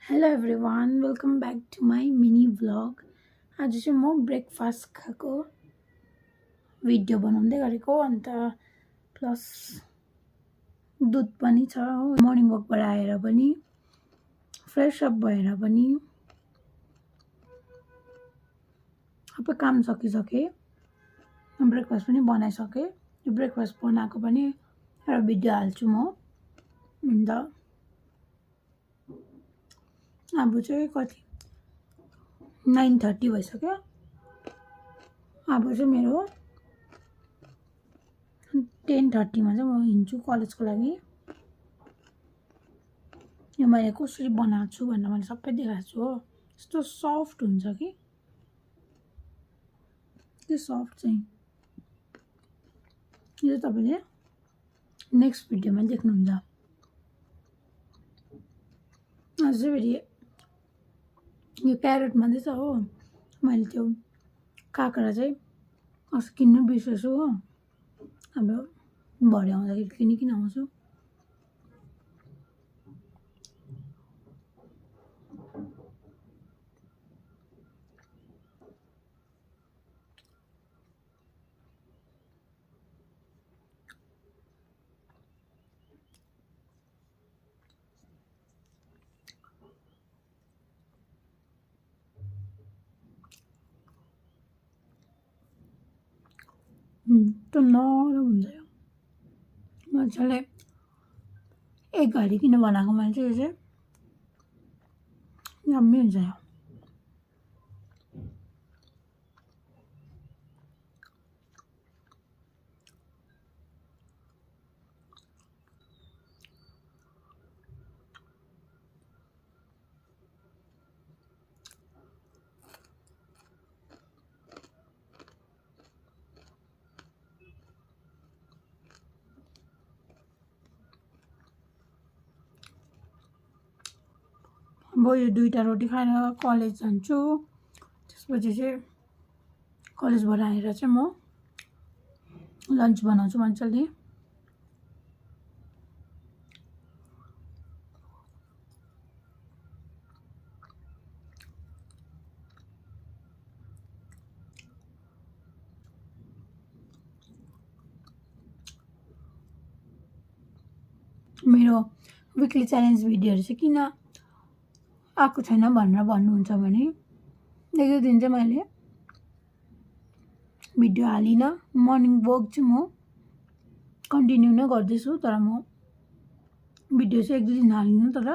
Hello everyone welcome back to my mini vlog. आज चाहिँ म ब्रेकफास्ट खाएको भिडियो बनाउँदै गरेको अन्त प्लस दुध पनि छ हो। मर्निङ वकबाट आएर पनि फ्रेस अप भएर पनि सबै काम सकिसकेँ, ब्रेकफास्ट पनि बनाइसकेँ। यो ब्रेकफास्ट बनाएको पनि एउटा भिडियो हाल्छु म। अन्त अब चाहिँ कति 9:30 भइसक्यो। अब चाहिँ मेरो 10:30 मा चाहिँ म हिँड्छु कलेजको लागि। यो मैले कसरी बनाएको छु भनेर मैले सबै देखाएको छु हो। यस्तो सफ्ट हुन्छ कि त्यो सफ्ट चाहिँ यो तपाईँले नेक्स्ट भिडियोमा देख्नुहुन्छ। आज चाहिँ फेरि यो क्यारेट मात्रै छ हो। मैले त्यो काँक्रा चाहिँ अस्ति किन्नु बिर्सेछु हो। अब भरे आउँदाखेरि किनिकन आउँछु। त्यो नरम हुन्छ यो मजाले एक हालिकन बनाएको मैले चाहिँ यो चाहिँ यम्मी हुन्छ यो। अब यो 2टा रोटी खाएर कलेज जान्छु। त्यसपछि चाहिँ कलेजबाट आएर चाहिँ म लन्च बनाउँछु मजाले। मेरो विकली च्यालेन्ज भिडियोहरू चाहिँ किन आएको छैन भनेर भन्नुहुन्छ भने एक दुई दिन चाहिँ मैले भिडियो हालिनँ। मर्निङ वक चाहिँ म कन्टिन्यू नै गर्दैछु, तर म भिडियो चाहिँ एक दुई दिन हालिनँ। तर